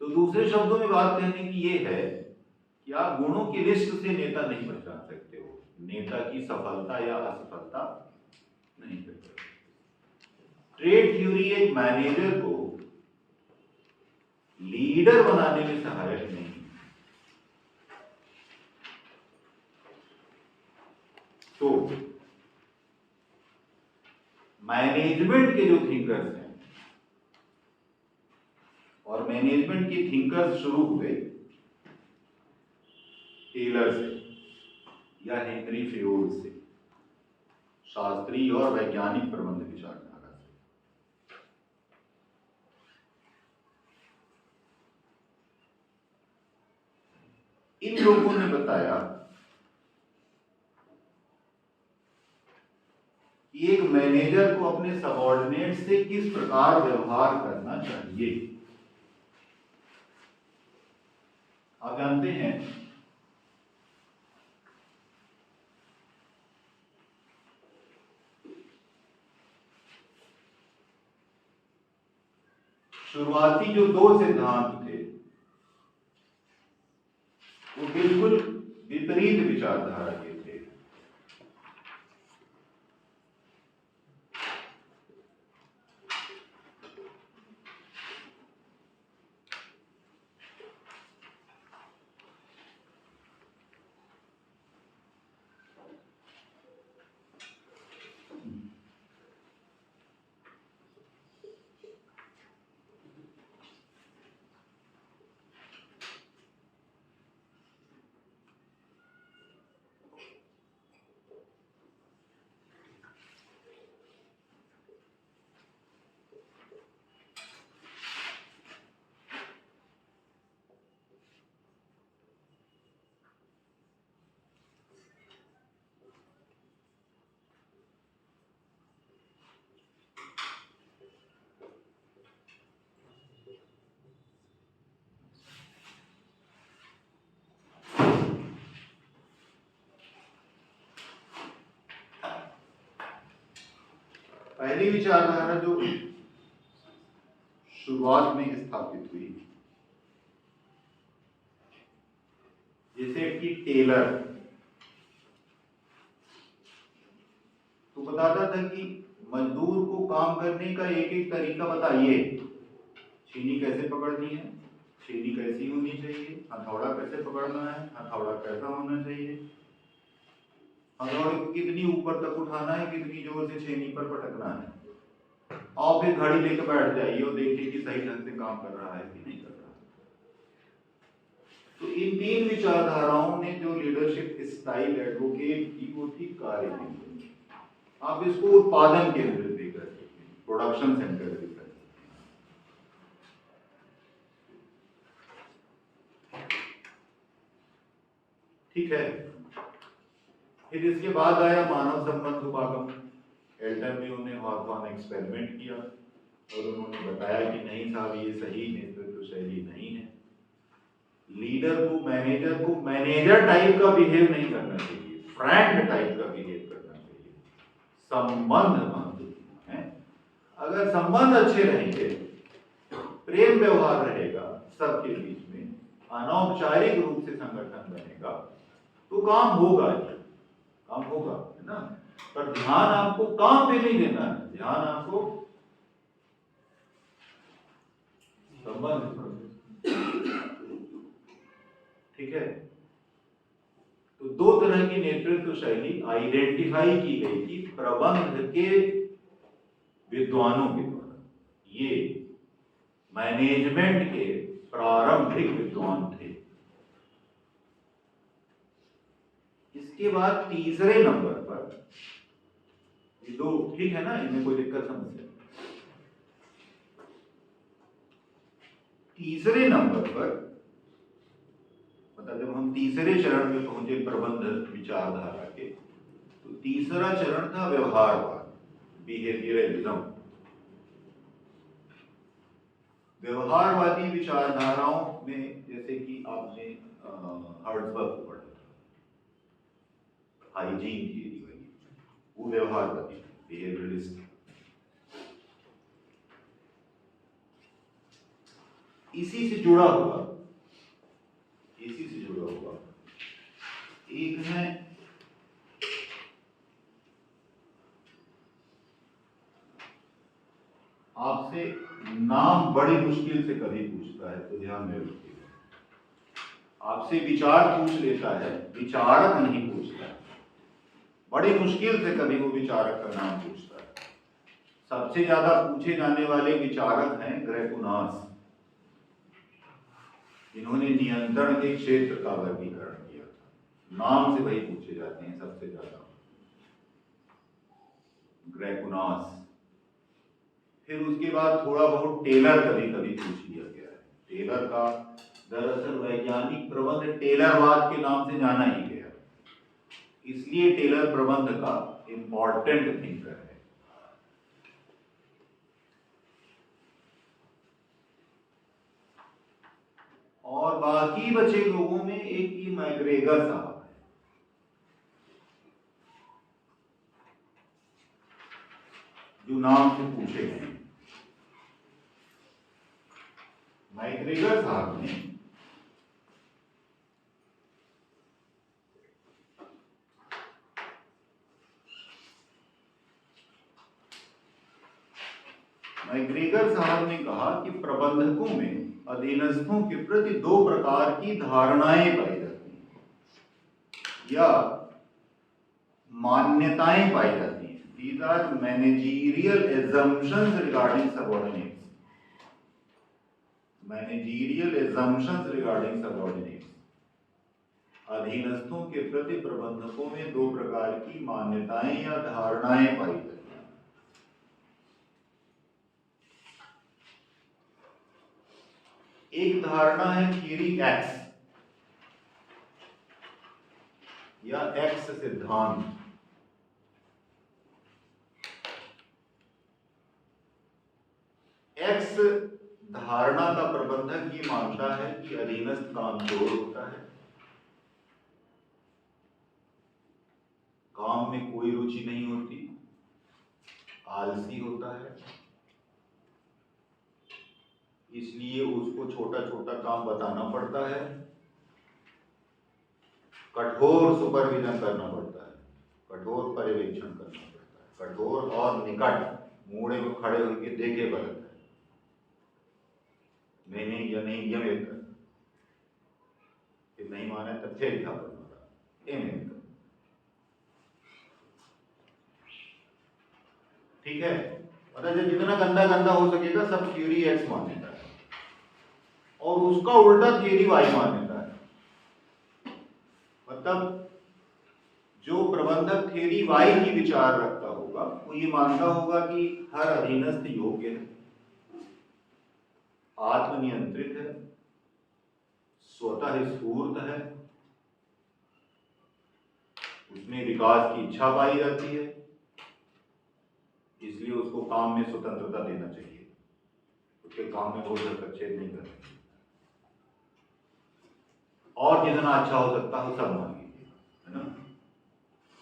तो दूसरे शब्दों में बात कहने की ये है कि आप गुणों की लिस्ट से नेता नहीं पहचान सकते हो, नेता की सफलता या असफलता नहीं कर सकते। ट्रेड थ्योरी एक मैनेजर को लीडर बनाने में सहायक नहीं है। तो मैनेजमेंट के जो थिंकर्स हैं, और मैनेजमेंट के थिंकर्स शुरू हुए टेलर से या हेनरी फेयोल से, शास्त्रीय और वैज्ञानिक प्रबंध विचारधारा से। इन लोगों ने बताया कि एक मैनेजर को अपने सबऑर्डिनेट से किस प्रकार व्यवहार करना चाहिए। आप जानते हैं शुरुआती जो 2 सिद्धांत थे वो बिल्कुल विपरीत विचारधारा के थे। पहली विचारधारा जो शुरुआत में स्थापित हुई, जैसे कि टेलर, तो बताता था कि मजदूर को काम करने का एक एक तरीका बताइए, छीनी कैसे पकड़नी है, छीनी कैसी होनी चाहिए, हथौड़ा कैसे पकड़ना है, हथौड़ा कैसा होना चाहिए, हथौड़े को कितनी ऊपर तक उठाना है, कितनी जोर से छेनी पर पटकना है, और फिर घड़ी लेकर बैठ जाइए और देखिए कि सही ढंग से काम कर रहा है कि नहीं कर रहा। तो इन 3 विचारधाराओं ने जो लीडरशिप स्टाइल एडवोकेट की वो थी कार्य केंद्रित। आप इसको उत्पादन केंद्रित भी कर सकते हैं, प्रोडक्शन सेंटर भी कर सकते हैं, ठीक है। फिर इसके बाद आया मानव संबंध उपागम। एल्टन में उन्हें हॉथॉर्न एक्सपेरिमेंट किया और उन्होंने बताया कि नहीं साहब, ये सही नेतृत्व शैली नहीं है। लीडर को, मैनेजर को मैनेजर टाइप का बिहेव नहीं करना चाहिए, फ्रेंड टाइप का बिहेव करना चाहिए। संबंध महत्वपूर्ण है। अगर संबंध अच्छे रहेंगे, प्रेम व्यवहार रहेगा सबके बीच में, अनौपचारिक रूप से संगठन बनेगा, तो काम होगा, काम होगा, है ना। पर ध्यान आपको काम पे नहीं देना है, ध्यान आपको संबंध पर, ठीक है। तो 2 तरह की नेतृत्व शैली आइडेंटिफाई की गई थी प्रबंध के विद्वानों के द्वारा। ये मैनेजमेंट के प्रारंभिक विद्वान थे। इसके बाद तीसरे नंबर पर, ये 2 ठीक है ना, इनमें कोई दिक्कत समस्या? तीसरे नंबर पर मतलब जब हम तीसरे चरण में पहुंचे प्रबंध विचारधारा के, तो तीसरा चरण था व्यवहारवाद, बिहेवियरलिज्म। व्यवहारवादी विचारधाराओं में जैसे कि आपने हर्ट्जबर्ग को पढ़ा था, हाइजीन थियरी वाली, वो व्यवहारवादी बिहेवियरलिस्ट। इसी से जुड़ा हुआ एक है आपसे नाम बड़ी मुश्किल से कभी पूछता है, तो ध्यान में रखिएगा। आपसे विचार पूछ लेता है, विचारक नहीं पूछता है। बड़ी मुश्किल से कभी वो विचारक का नाम पूछता है। सबसे ज्यादा पूछे जाने वाले विचारक हैं ग्रेकुनास, इन्होंने नियंत्रण के क्षेत्र का वर्गीकरण किया था। नाम से वही पूछे जाते हैं सबसे ज्यादा, ग्रेकुनास। फिर उसके बाद थोड़ा बहुत टेलर कभी कभी पूछ लिया गया है। टेलर का दरअसल वैज्ञानिक प्रबंध टेलरवाद के नाम से जाना ही गया, इसलिए टेलर प्रबंध का इंपॉर्टेंट थिंकर है। और बाकी बचे लोगों में एक ही मैग्रेगर साहब है, जो नाम से पूछे गए। मैग्रेगर साहब ने कहा कि प्रबंधकों में अधीनस्थों के प्रति दो प्रकार की धारणाएं पाई जाती हैं या मान्यताएं पाई जाती हैं। These are managerial assumptions regarding subordinates. Managerial assumptions regarding subordinates. अधीनस्थों के प्रति प्रबंधकों में दो प्रकार की मान्यताएं या धारणाएं पाई जाती हैं। एक धारणा है थियरी एक्स या एक्स सिद्धांत। एक्स धारणा का प्रबंधक ये मानता है कि अधीनस्थ कामचोर होता है, काम में कोई रुचि नहीं होती, आलसी होता है, इसलिए उसको छोटा छोटा काम बताना पड़ता है, कठोर सुपरविजन करना पड़ता है, कठोर पर्यवेक्षण करना पड़ता है, कठोर और निकट मूड़े को खड़े होकर देखे बरत है, नहीं या नहीं यह कर, फिर नहीं माने तब फिर क्या बनना, ठीक है। मतलब जितना गंदा गंदा हो सकेगा सब थ्योरी एक्स मान्यता है, और उसका उल्टा थियरी वाई मान्यता है। मतलब जो प्रबंधक थियरी वाई की विचार रखता होगा वो ये मानता होगा कि हर अधीनस्थ योग्य है, आत्मनियंत्रित है, स्वतः स्फूर्त है, उसमें विकास की इच्छा पाई जाती है, इसलिए उसको काम में स्वतंत्रता देना चाहिए, उसके काम में बहुत हस्तक्षेप नहीं करना चाहिए, और जितना अच्छा हो सकता है सब मान लीजिए, है ना।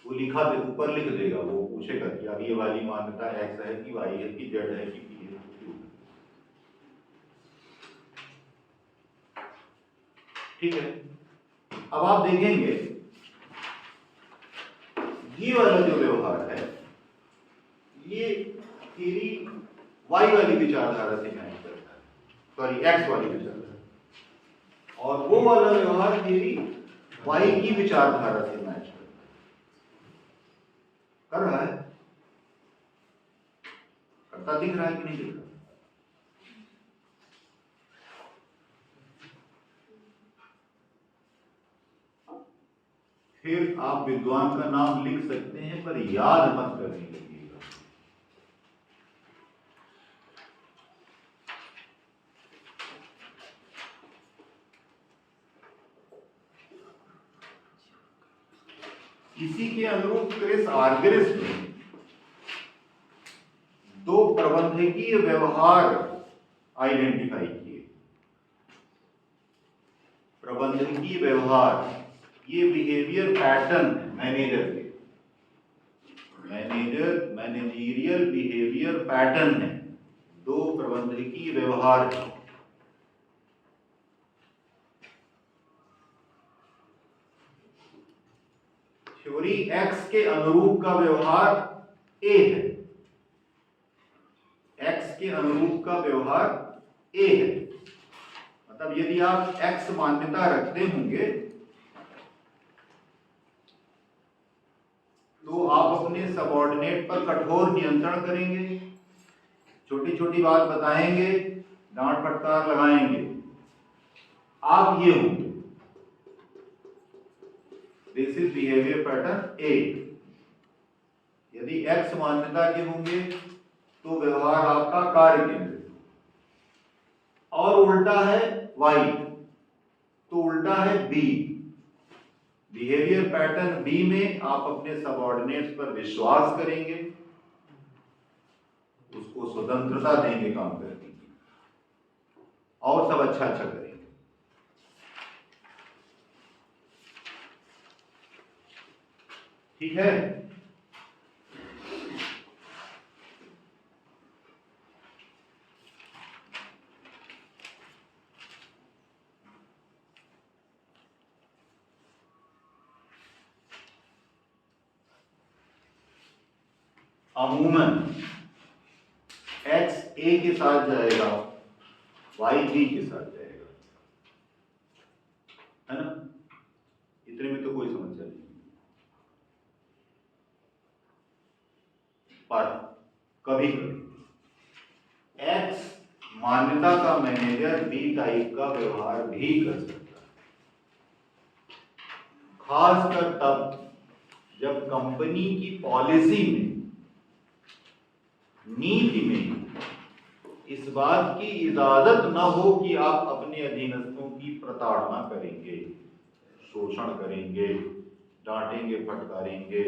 वो लिखा दे, ऊपर लिख देगा, वो पूछेगा कि अब ये वाली मान्यता एक्स है कि वाई है कि जेड है कि पी है, ठीक है। अब आप देखेंगे ये वाला जो व्यवहार है ये थ्योरी वाई वाली विचारधारा से मैच करता है, सॉरी एक्स वाली विचारधारा, और वो वाला व्यवहार थ्योरी वाई की विचारधारा से मैच कर रहा है, करता दिख रहा है कि नहीं दिख रहा। फिर आप विद्वान का नाम लिख सकते हैं पर याद मत करने लगिएगा। इसी के अनुरूप क्रिस आर्गेरिस ने दो प्रबंधकीय व्यवहार आइडेंटिफाई किए। प्रबंधकीय व्यवहार, ये बिहेवियर पैटर्न है मैनेजर के, मैनेजरियल बिहेवियर पैटर्न है, दो प्रबंधकीय व्यवहार है। थ्योरी एक्स के अनुरूप का व्यवहार ए है, एक्स के अनुरूप का व्यवहार ए है। मतलब यदि आप एक्स मान्यता रखते होंगे तो आप अपने सबऑर्डिनेट पर कठोर नियंत्रण करेंगे, छोटी छोटी बात बताएंगे, डांट फटकार लगाएंगे, आप ये होंगे। दिस इज बिहेवियर पैटर्न ए। यदि एक्स मान्यता के होंगे तो व्यवहार आपका कार्य केंद्रित, और उल्टा है वाई तो उल्टा है बी। बिहेवियर पैटर्न बी में आप अपने सबऑर्डिनेट्स पर विश्वास करेंगे, उसको स्वतंत्रता देंगे काम करने की, और सब अच्छा अच्छा करेंगे। ठीक है। अमूमन x a के साथ जाएगा, y b के साथ जाएगा, है ना? इतने में तो कोई समस्या नहीं। पर कभी कभी x मान्यता का मैनेजर बी टाइप का व्यवहार भी कर सकता है, खासकर तब जब कंपनी की पॉलिसी में, नीति में इस बात की इजाजत न हो कि आप अपने अधीनस्थों की प्रताड़ना करेंगे, शोषण करेंगे, डांटेंगे, फटकारेंगे।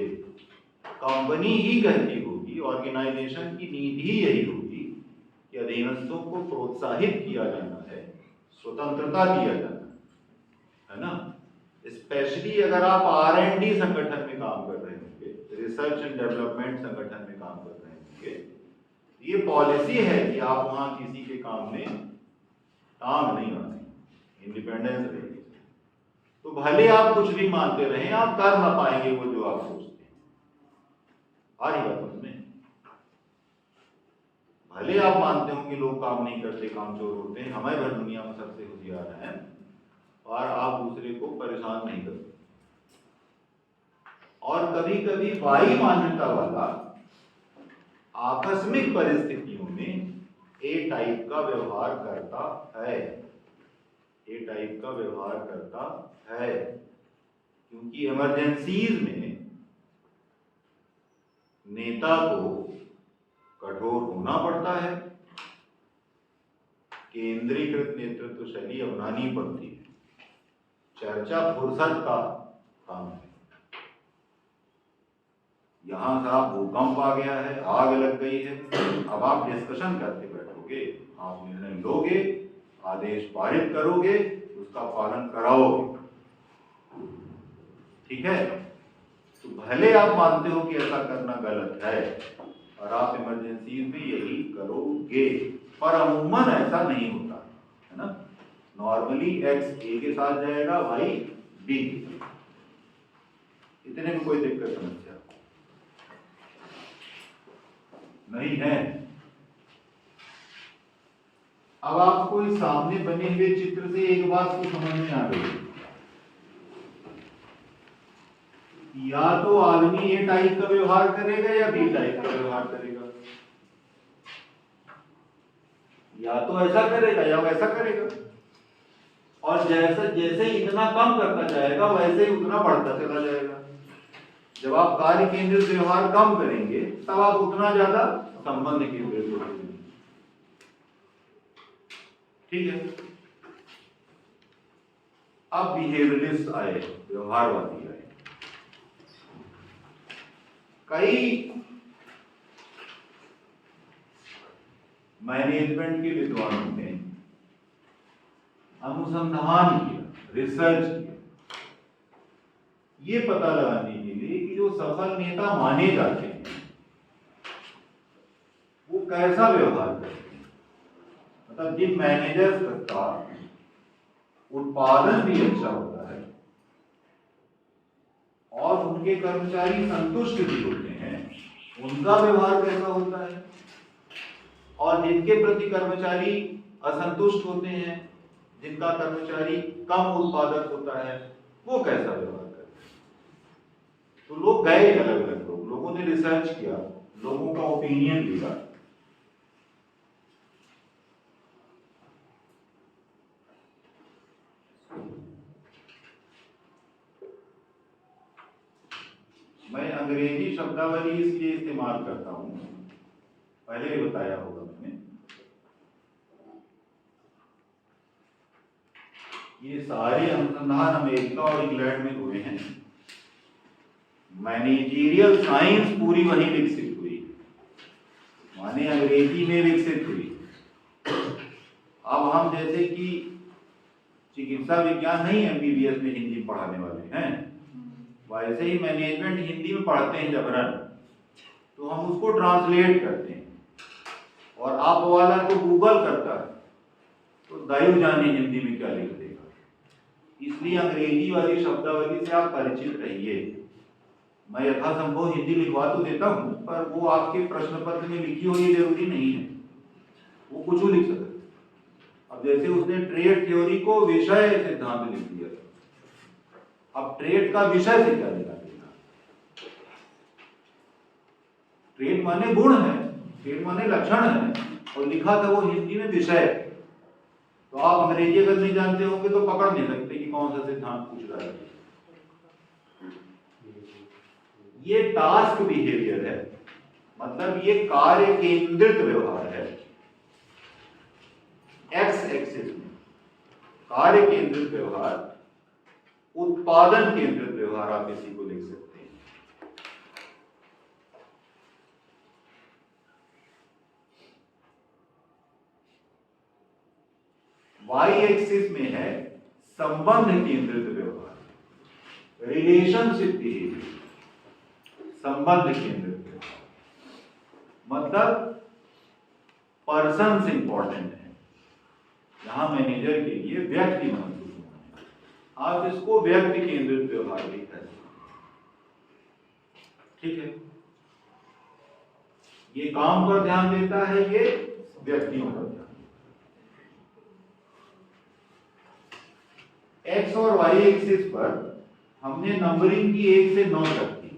कंपनी ही कहती होगी, ऑर्गेनाइजेशन की नीति ही यही होगी कि अधीनस्थों को प्रोत्साहित किया जाना है, स्वतंत्रता दिया जाना है ना। स्पेशली अगर आप R&D संगठन में काम कर रहे होंगे, रिसर्च एंड डेवलपमेंट संगठन में काम कर रहे होंगे, ये पॉलिसी है कि आप वहां किसी के काम में टांग नहीं अड़ाएंगे, इंडिपेंडेंस रहेगी। तो भले आप कुछ भी मानते रहें, आप कर ना पाएंगे वो जो आप सोचते हैं। आ रही बात समझ? भले आप मानते हो कि लोग काम नहीं करते, काम चोर होते हैं, हमें भर दुनिया में सबसे होशियार हैं, और आप दूसरे को परेशान नहीं करते। और कभी कभी वाई मान्यता वाला आकस्मिक परिस्थितियों में ए टाइप का व्यवहार करता है, ए टाइप का व्यवहार करता है, क्योंकि इमरजेंसीज में नेता को कठोर होना पड़ता है, केंद्रीकृत नेतृत्व शैली अपनानी पड़ती है, चर्चा फुर्सत का काम है। यहां से आप भूकंप आ गया है, आग लग गई है, अब आप डिस्कशन करते बैठोगे, आप निर्णय लोगे, आदेश पारित करोगे, उसका पालन कराओगे। ठीक है? तो भले आप मानते हो कि ऐसा करना गलत है और आप इमरजेंसी में यही करोगे, पर अमूमन ऐसा नहीं होता है ना। नॉर्मली एक्स ए के साथ जाएगा, वाई बी के साथ। इतने में कोई दिक्कत समस्या नहीं है। अब आपको इस सामने बने हुए चित्र से एक बात तो समझ में आ गई, या तो आदमी ए टाइप का व्यवहार करेगा या बी टाइप का व्यवहार करेगा, या तो ऐसा करेगा या वैसा करेगा। और जैसे जैसे इतना कम करता जाएगा वैसे ही उतना बढ़ता चला जाएगा। जब आप कार्य केंद्रित व्यवहार कम करेंगे तब आप उतना ज्यादा संबंध केंद्रित हो जाएंगे। ठीक है? अब बिहेवियरिस्ट आए, व्यवहारवादी आए। कई मैनेजमेंट के विद्वानों ने अनुसंधान किया, रिसर्च किया, ये पता लगाने के लिए कि जो सफल नेता माने जाते हैं वो कैसा व्यवहार करते हैं। मतलब जिन मैनेजर्स का उत्पादन भी अच्छा होता है और उनके कर्मचारी संतुष्ट भी होते हैं, उनका व्यवहार कैसा होता है, और जिनके प्रति कर्मचारी असंतुष्ट होते हैं, जिनका कर्मचारी कम उत्पादक होता है, वो कैसा व्यवहार करते हैं। तो लोग गए अलग अलग लोगों ने रिसर्च किया, लोगों का ओपिनियन लिया। मैं अंग्रेजी शब्दावली इसलिए इस्तेमाल करता हूं, पहले ही बताया होगा मैंने, ये सारे अनुसंधान अमेरिका और इंग्लैंड में हुए हैं। मैनेजरियल साइंस पूरी वहीं विकसित हुई, माने अंग्रेजी में विकसित हुई। अब हम जैसे कि चिकित्सा विज्ञान नहीं एमबीबीएस में हिंदी पढ़ाने वाले हैं, वैसे ही मैनेजमेंट हिंदी में पढ़ते हैं जबरन, तो हम उसको ट्रांसलेट करते हैं, और आप वाला तो गूगल करता है, तो दैव जाने हिंदी में क्या लिख देगा। इसलिए अंग्रेजी वाली शब्दावली से आप परिचित रहिए। मैं यथासंभव हिंदी लिखवा तो देता हूं, पर वो आपके प्रश्न पत्र में लिखी हो ये जरूरी नहीं है, वो कुछ भी लिख सकते। अब जैसे उसने ट्रेड थ्योरी को विषय सिद्धांत लिख दिया, अब ट्रेड का विषय से क्या लेना देना। ट्रेड माने गुण है, ट्रेड माने लक्षण है, और लिखा था वो हिंदी में विषय। तो आप अंग्रेजी अगर नहीं जानते होंगे तो पकड़ नहीं सकते कि कौन सा सिद्धांत पूछ रहा है। ये टास्क बिहेवियर है, मतलब ये कार्य केंद्रित व्यवहार है। एक्स एक्सिस में कार्य केंद्रित व्यवहार, उत्पादन केंद्रित व्यवहार, आप इसी को लिख सकते हैं। वाई एक्सिस में है संबंध केंद्रित व्यवहार, रिलेशनशिप बिहेवियर, संबंध केंद्रित व्यवहार, मतलब पर्सन्स इंपॉर्टेंट है। यहां मैनेजर के लिए व्यक्ति महत्वपूर्ण है, आप इसको व्यक्ति केंद्रित व्यवहार भी कह सकते हैं। ठीक है, ये काम पर ध्यान देता है, ये व्यक्तियों पर ध्यान। एक्स और वाई एक्सिस पर हमने नंबरिंग की 1 से 9 तक की,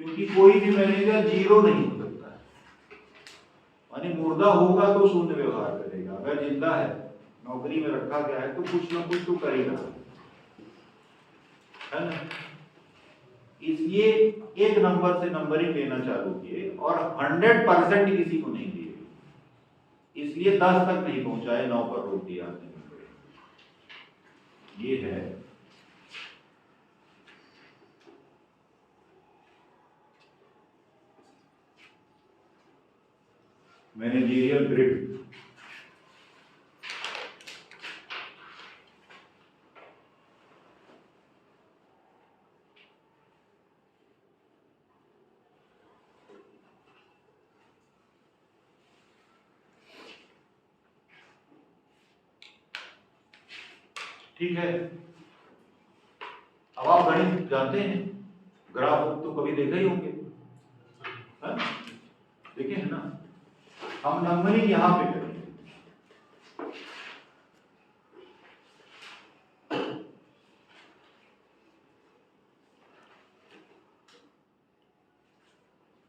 क्योंकि कोई भी मैनेजर 0 नहीं हो सकता है। माने मुर्दा होगा तो शून्य व्यवहार करेगा, अगर जिंदा है नौकरी में रखा गया है तो कुछ ना कुछ तो करेगा, है ना। इसलिए 1 नंबर से नंबरिंग लेना चालू किए और 100% किसी को नहीं दिए, इसलिए 10 तक नहीं पहुंचाए, 9 पर रोक दिया। ये है मैनेजरियल ग्रिड। ठीक है, अब आप गणित जानते हैं, ग्राफ तो कभी देखा ही होंगे, देखे है ना। हम नंबरिंग यहां पे करेंगे।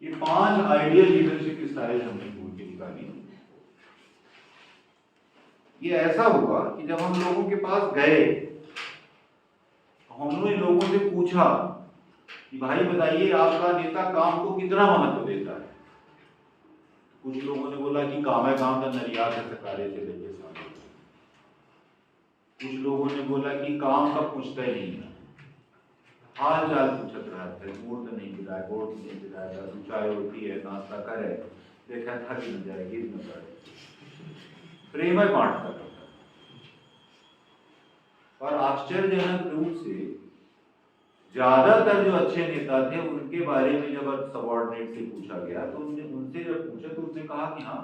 ये 5 आइडियल लीडरशिप स्टाइल हमने ढूंढ के निकाली। ये ऐसा हुआ कि जब हम लोगों के पास गए, हमने लोगों से पूछा कि भाई बताइए आपका नेता काम को कितना महत्व देता है। कुछ लोगों ने बोला कि काम है, काम का नरिया से सकारे से लेके सामने। कुछ लोगों ने बोला कि काम का पूछता ही नहीं है। हाल चाल पूछत रहते, मूड तो नहीं गिरा, गोट नहीं गिरा, तू चाय होती है नाश्ता करे, देखा थक न जाए, गिर न पड़े, प्रेम बांटता रहता। और आश्चर्यजनक रूप से ज्यादातर जो अच्छे नेता थे उनके बारे में जब सबॉर्डिनेट से पूछा गया तो उनसे जब पूछा तो उसने कहा कि हाँ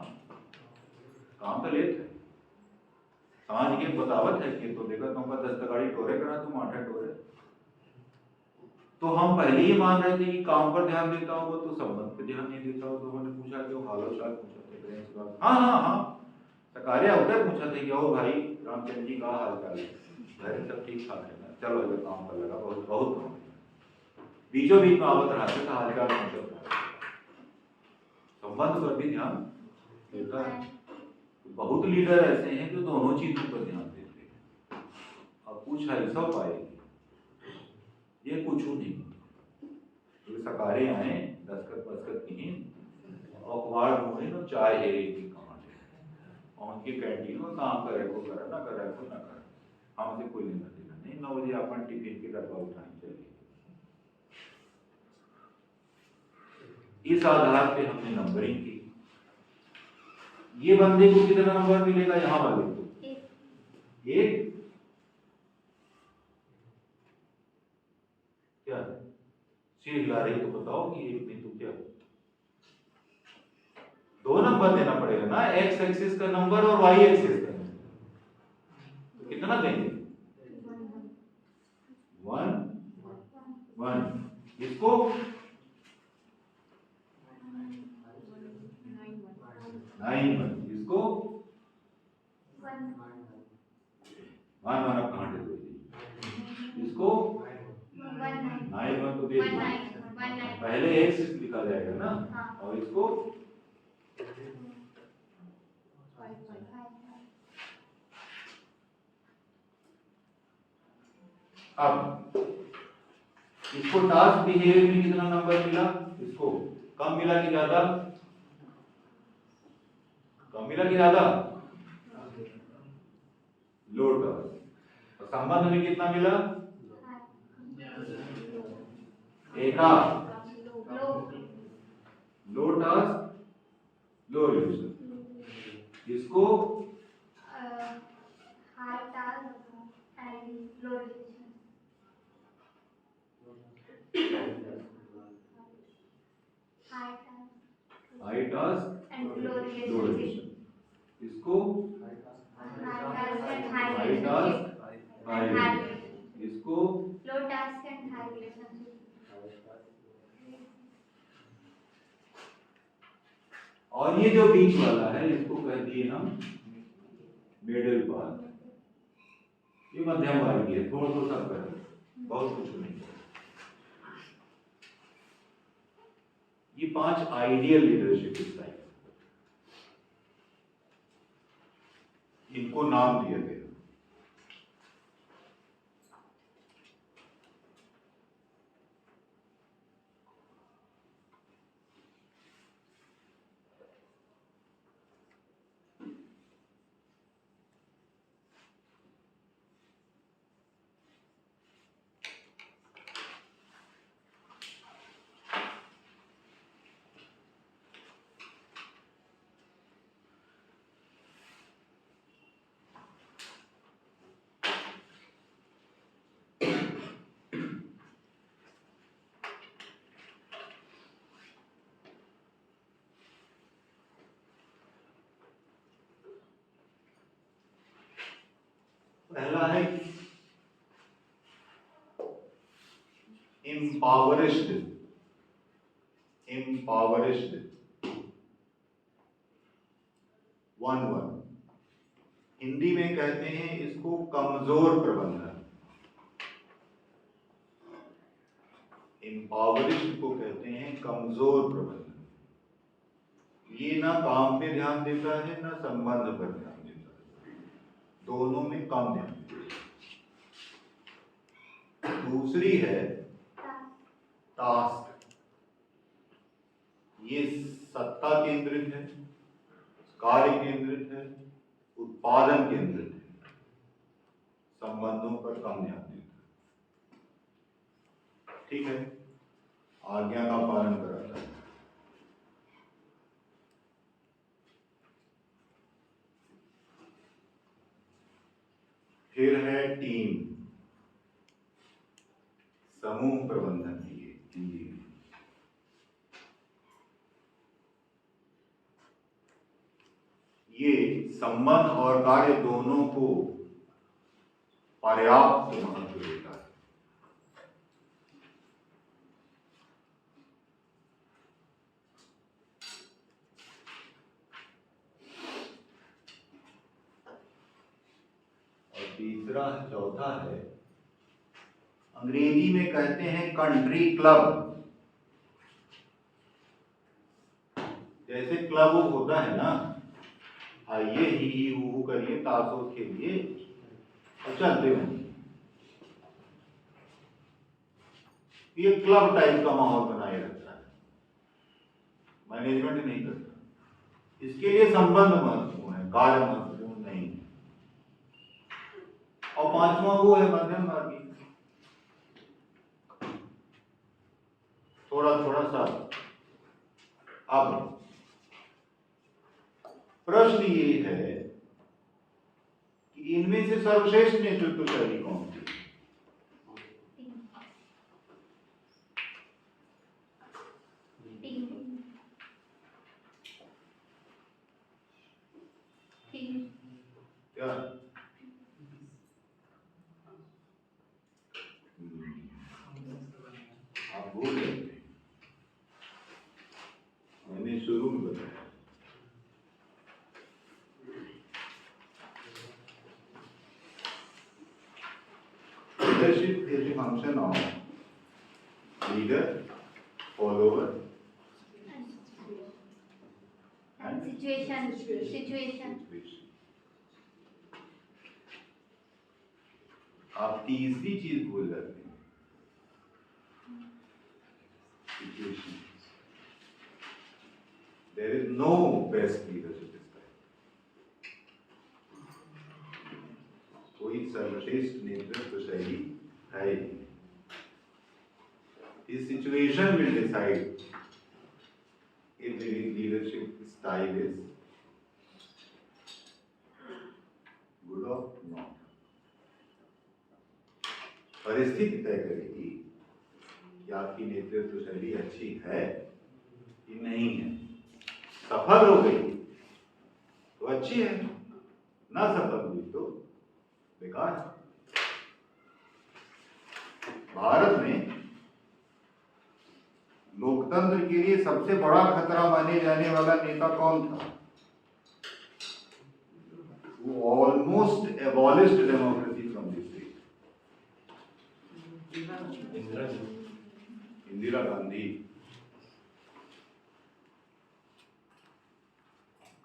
काम तो लेते है, सांझ के बतावत है कि तो देखा तुमका 10 गाड़ी टोरे करा, तुम 8 टोरे। तो हम पहले ही मान रहे थे कि काम पर ध्यान देता होगा तो संबंध पर ध्यान नहीं देता हो। तो उन्होंने पूछा कि हालो चाल पूछा थे प्रेम से बात, हाँ हाँ हाँ सकार्य उधर पूछा था कि ओ भाई रामचंद्र जी का हाल चाल है, घर सब ठीक ठाक है ना, चलो अगर काम पर लगा, बहुत बहुत काम है, बीचों बीच में आवत रहा था हाल चाल पूछता था, संबंध पर भी ध्यान देता है। बहुत लीडर ऐसे हैं जो दोनों चीजों पर ध्यान देते हैं। अब पूछा ही सब पाएगी, ये कुछ नहीं, तो सकारे आए दस्खत बस्खत की अखबार ढूंढे तो चाय है की कहानी, और उनकी कैंटीन में काम करे को करे ना करे को ना करे, हमसे कोई लेना देना नहीं। 9 बजे अपन टिफिन की डब्बा उठाने चलिए। इस आधार पे हमने नंबरिंग की। ये बंदे को कितना नंबर मिलेगा, यहाँ वाले को 1। क्या सिर हिला रही तो बताओ कि 1 नहीं तो क्या, 2 नंबर देना पड़ेगा ना, एक्स एक्सिस का नंबर और वाई एक्सिस का नंबर। तो कितना देंगे 1 1, इसको 9 1, इसको 1 1 आप कहाँ दे दोगे, इसको 9 1 तो दे दो, पहले एक्सिस लिखा जाएगा ना, और इसको अब इसको टास्क बिहेवियर में कितना नंबर मिला, इसको कम मिला कि ज्यादा, कम मिला कि ज्यादा, लोड टास्क। और संबंध में कितना मिला, एका लो टास्क लो रिलेशन, इसको high task and low relation, high task and low relation, इसको हाई टास्क हाई, इसको लो टास्क एंड हाई रिलेशनशिप। और ये जो बीच वाला है इसको कह दिए हम मिडिल पाथ, ये मध्यम वर्ग है, थोड़ा सा सब है, बहुत कुछ नहीं। ये 5 आइडियल लीडरशिप स्टाइल, इनको नाम दिए गए। पहला है इम्पावरिश्ड, इम्पावरिश्ड 1 1, हिंदी में कहते हैं इसको कमजोर प्रबंधन, इम्पावरिश्ड को कहते हैं कमजोर प्रबंधन। ये ना काम पे ध्यान देता है ना संबंध पर ध्यान देता है, दोनों में कम ध्यान देता है। दूसरी है टास्क, ये सत्ता केंद्रित है, कार्य केंद्रित है, उत्पादन केंद्रित है, संबंधों पर कम ध्यान देता है। ठीक है, आज्ञा का पालन कराता है। फिर है टीम, समूह प्रबंधन है ये हिंदी में। ये संबंध और कार्य दोनों को पर्याप्त महत्व देता है। और तीसरा चौथा है, अंग्रेजी में कहते हैं कंट्री क्लब। जैसे क्लब होता है ना, आइए ही हू करिए ताशों खेलिए और चलते हैं, ये क्लब टाइप का माहौल बनाए रखता है, मैनेजमेंट नहीं करता। इसके लिए संबंध महत्वपूर्ण है, कार्य महत्वपूर्ण नहीं है। और पांचवा वो है मध्यम मार्गी, थोड़ा थोड़ा सा। अब प्रश्न ये है कि इनमें से सर्वश्रेष्ठ नेतृत्व शैली कौन सी? क्या? आप भूल गए, मैंने शुरू में बताया। Leadership is a function of leader, follower, and situation. आप तीसरी चीज भूल जाते हैं, situation. There is no best leadership style. कोई सर्वश्रेष्ठ नेतृत्व शैली है। This situation will decide if the leadership style is good or not. परिस्थिति तय करेगी कि आपकी नेतृत्व शैली अच्छी है कि नहीं है। सफल हो गई तो अच्छी है, ना सफल हुई तो बेकार है। भारत में लोकतंत्र के लिए सबसे बड़ा खतरा माने जाने वाला नेता कौन था? वो almost abolished democracy from this state, Indira Gandhi.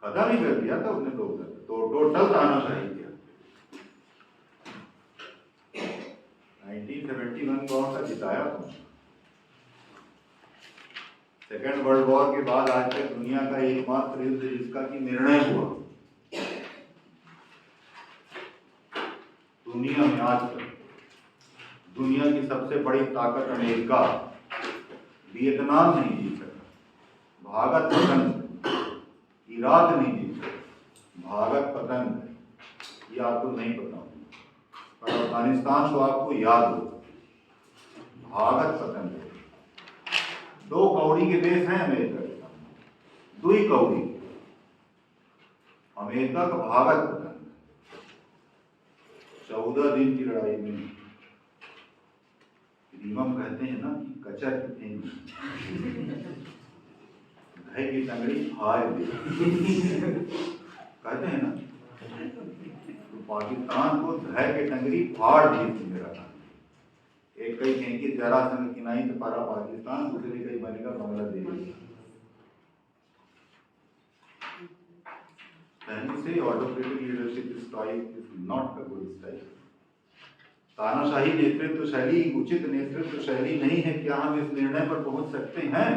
खत्म ही कर दिया था उसने लोकतंत्र, तो टोटल तानाशाही किया। 1971 कौन सा जिताया था? सेकेंड वर्ल्ड वॉर के बाद आज तक दुनिया का एकमात्र युद्ध जिसका कि निर्णय हुआ दुनिया में आज तक, दुनिया की सबसे बड़ी ताकत अमेरिका वियतनाम नहीं जीत सका, भागत पतन। इराक नहीं जीत सका, भागत पतन। ये आपको नहीं पता, पर अफगानिस्तान तो आपको याद हो, भागत पतन। दो कौड़ी के देश हैं अमेरिका के सामने, दुई कौड़ी। अमेरिका का भागत पतन, 14 दिन की लड़ाई में रीमम कहते हैं ना कि कचर भय की टंगड़ी फाड़ दी कहते हैं ना, तो पाकिस्तान को धै के टंगड़ी फाड़ दी थी मेरा नाम। एक कई कहें कि जरासंध किनाई तो पारा पाकिस्तान, दूसरी कई बनेगा बांग्लादेश। पहले से autocratic leadership style is not a good style. तानाशाही नेतृत्व शैली उचित नेतृत्व शैली नहीं है। क्या हम इस निर्णय पर पहुंच सकते हैं?